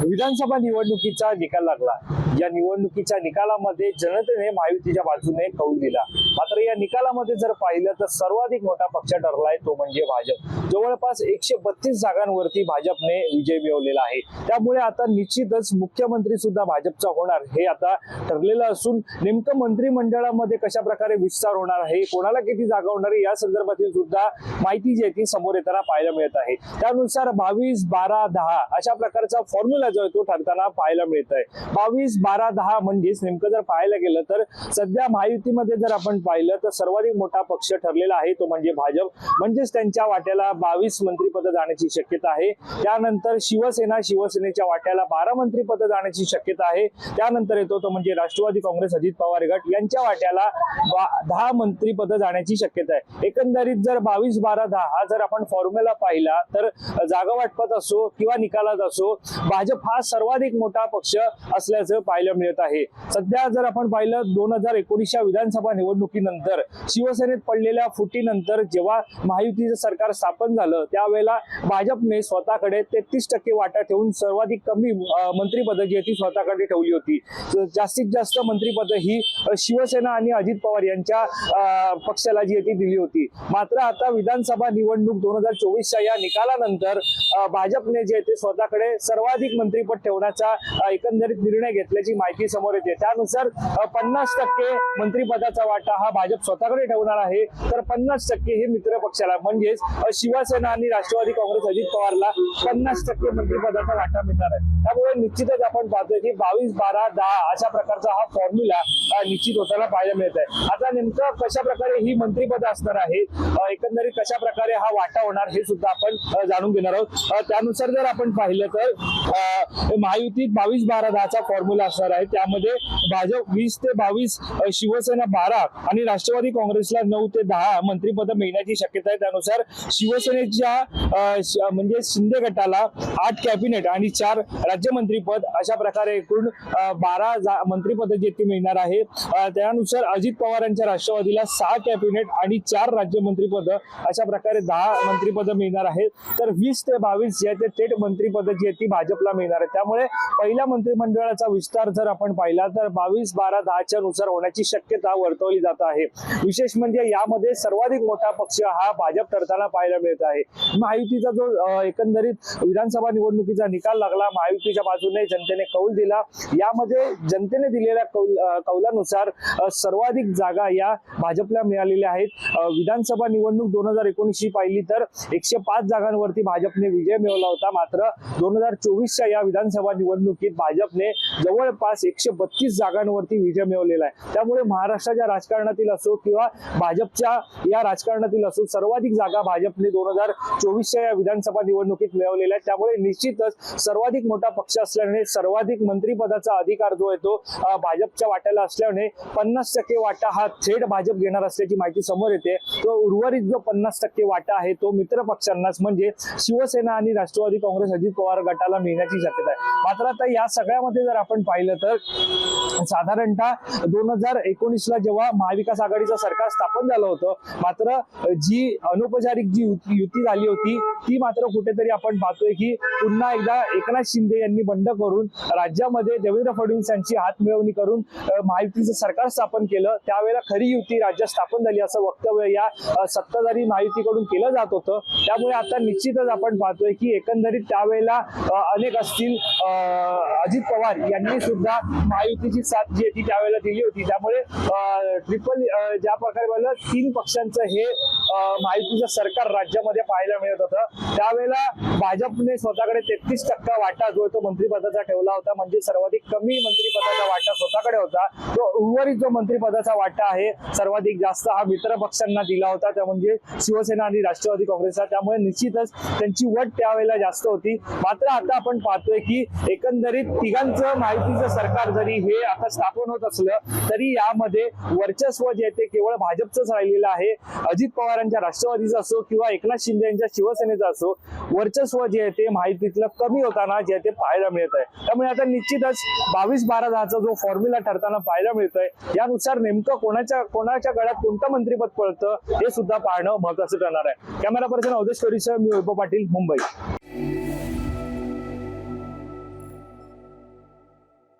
विधानसभा निवडणुकीचा निकाल लागला। या निवडणुकीच्या निकालामध्ये जनतेने महायुतीच्या बाजूने कौल दिला। मात्र या निकालामध्ये जर पाहिलं तर सर्वाधिक मोठा पक्ष ठरलाय तो म्हणजे भाजप। जवळपास 132 जागांवरती भाजपने विजय मिळवलेला आहे। त्यामुळे आता निश्चितच मुख्यमंत्री सुद्धा भाजपचा होणार हे आता ठरलेलं असून नेमकं मंत्रिमंडळामध्ये कशा प्रकारे विस्तार होणार आहे, कोणाला किती जागा होणार आहे या संदर्भातील सुद्धा माहिती जी आहे ती समोर येताना पाहायला मिळत आहे। त्यानुसार 22, 12, 10 अशा प्रकारचा फॉर्म्युला जो आहे तो ठरताना पाहायला मिळत आहे। 22, 12, 10 म्हणजेच नेमकं जर पाहायला गेलं तर सध्या महायुतीमध्ये जर आपण पाहिलं तर सर्वाधिक मोठा पक्ष ठरलेला आहे तो म्हणजे भाजप। म्हणजेच त्यांच्या वाट्याला 22 मंत्रिपद जाण्याची शक्यता आहे। त्यानंतर शिवसेनेच्या वाट्याला 12 मंत्रिपद जाण्याची शक्यता आहे। त्यानंतर येतो तो म्हणजे राष्ट्रवादी काँग्रेस अजित पवार गट यांच्या वाट्याला 10 मंत्रिपद जाण्याची शक्यता आहे। एकंदरीत जर 22, 12, 10 हा जर आपण फॉर्म्युला पाहिला तर जागा वाटपात असो किंवा निकालात असो भाजप हा सर्वाधिक मोठा पक्ष असल्याचं पाहायला मिळत आहे। सध्या जर आपण पाहिलं 2019च्या विधानसभा निवडणुकीनंतर शिवसेनेत पडलेल्या फुटीनंतर जेव्हा महायुतीचं सरकार स्थापन झालं त्यावेळेला भाजपने स्वतःकडे 33% वाटा ठेवून सर्वाधिक कमी मंत्रिपद जी ती स्वतःकडे ठेवली होती। जास्तीत जास्त मंत्रिपद ही शिवसेना आणि अजित पवार यांच्या पक्षाला जी ती दिली होती। मात्र आता विधानसभा निवडणूक 2024च्या या निकालानंतर भाजपने जे ते स्वतःकडे सर्वाधिक मंत्रिपद ठेवण्याचा एकंदरीत निर्णय घेतल्याची माहिती समोर येते। त्यानुसार 50% मंत्रिपदाचा वाटा हा भाजप स्वतःकडे ठेवणार आहे, तर 50% हे मित्र पक्षाला म्हणजेच शिवसेना आणि राष्ट्रवादी काँग्रेस अजित पवारला 50% मंत्रिपदाचा वाटा मिळणार आहे। त्यामुळे निश्चितच आपण पाहतोय की 22, 12, 10 अशा प्रकारचा हा फॉर्म्युला निश्चित होताना पाहायला मिळत आहे। आता नेमकं कशा प्रकारे ही मंत्रिपद असणार आहे, एकंदरीत कशा प्रकारे हा वाटा होणार हे सुद्धा आपण जाणून घेणार आहोत। त्यानुसार जर आपण पाहिलं तर महायुतीत 22, 12, 10चा फॉर्म्युला असणार आहे। त्यामध्ये भाजप 20 ते 22, शिवसेना 12 आणि राष्ट्रवादी काँग्रेसला 9 ते 10 मंत्रिपद मिळण्याची शक्यता आहे। त्यानुसार शिवसेनेच्या म्हणजे शिंदे गटाला 8 कॅबिनेट आणि 4 राज्यमंत्रीपद अशा प्रकारे एकूण 12 मंत्रिपद जे ती मिळणार आहे। त्यानुसार अजित पवारांच्या राष्ट्रवादीला 6 कॅबिनेट आणि 4 राज्यमंत्रीपद अशा प्रकारे 10 मंत्रिपद मिळणार आहेत। तर 20 ते 22 जे ते थेट मंत्रिपद जी ती भाजपला मिळणार आहे। त्यामुळे पहिल्या मंत्रिमंडळाचा विस्तार जर आपण पाहिला तर 22, 12, 10च्या नुसार होण्याची शक्यता वर्तवली जात आहे। विशेष म्हणजे यामध्ये सर्वाधिक मोठा पक्ष हा भाजप ठरताना पाहायला मिळत आहे। महायुतीचा जो एकंदरीत विधानसभा निवडणुकीचा निकाल लागला, महायुतीच्या बाजूने जनतेने कौल दिला। यामध्ये जनतेने दिलेल्या कौलानुसार सर्वाधिक जागा या भाजपला मिळालेल्या आहेत। विधानसभा निवडणूक 2019 पाहिली तर 105 जागांवरती भाजपने विजय मिळवला होता। मात्र 2024च्या या विधानसभा निवडणुकीत भाजपने जवळपास 132 जागांवरती विजय मिळवलेला आहे। त्यामुळे महाराष्ट्राच्या राजकारणातील असो किंवा भाजपच्या या राजकारणातील असो सर्वाधिक जागा भाजपने 2024च्या या विधानसभा निवडणुकीत मिळवलेल्या आहेत। त्यामुळे निश्चितच सर्वाधिक मोठा पक्ष असल्याने सर्वाधिक मंत्रिपदाचा अधिकार जो आहे तो भाजपच्या वाट्याला असल्याने 50% वाटा हा थेट भाजप घेणार असल्याची माहिती समोर येते। तो उर्वरित जो 50% वाटा आहे तो मित्र पक्षांनाच म्हणजे शिवसेना आणि राष्ट्रवादी काँग्रेस अजित पवार गटाला मिळण्याची शक्यता आहे। मात्र आता या सगळ्यामध्ये जर आपण पाहिलं तर साधारणतः 2019ला जेव्हा महाविकास आघाडीचं सरकार स्थापन झालं होतं, मात्र जी अनौपचारिक जी युती झाली होती ती मात्र कुठेतरी आपण पाहतोय की पुन्हा एकदा एकनाथ शिंदे यांनी बंड करून राज्यामध्ये देवेंद्र फडणवीस यांची हात मिळवणी करून महायुतीचं सरकार स्थापन केलं। त्यावेळेला खरी युती राज्यात स्थापन झाली असं वक्तव्य या सत्ताधारी महायुतीकडून केलं जात होतं। त्यामुळे आता निश्चितच आपण पाहतोय की एकंदरीत त्यावेळेला अनेक असतील अजित पवार यांनी सुद्धा महायुतीची साथ जी ती त्यावेळेला दिली होती। त्यामुळे ट्रिपल ज्या प्रकारे बोललं 3 पक्षांचं हे महायुतीचं सरकार राज्यामध्ये पाहायला मिळत होतं। त्यावेळेला भाजपने स्वतःकडे 33% वाटा जो तो मंत्रिपदाचा ठेवला होता, म्हणजे सर्वाधिक कमी मंत्रिपदाचा वाटा स्वतःकडे होता। तो उर्वरित जो मंत्रिपदाचा वाटा आहे सर्वाधिक जास्त हा मित्र पक्षांना दिला होता, त्या म्हणजे शिवसेना आणि राष्ट्रवादी काँग्रेसला। त्यामुळे निश्चितच त्यांची वट त्यावेळेला जास्त होती। मात्र आता आपण पाहतोय की एकंदरीत तिघांचं महायुतीचं सरकार जरी हे आता स्थापन होत असलं तरी यामध्ये वर्चस्व जे ते केवळ भाजपचंच राहिलेलं आहे। अजित पवारांच्या राष्ट्रवादीचं असो किंवा एकनाथ शिंदे यांच्या शिवसेनेचं असो वर्चस्व जे आहे ते महायुतीतलं कमी होताना जे ते पाहायला मिळत आहे। त्यामुळे आता निश्चितच 22, 12, 10चा जो फॉर्म्युला ठरताना पाहायला मिळतोय यानुसार नेमकं कोणाच्या गळ्यात कोणतं मंत्रिपद पडतं हे सुद्धा पाहणं महत्त्वाचं ठरणार आहे। कॅमेरा पर्सन अवधेश कोरीसह मी वैभव पाटील, मुंबई।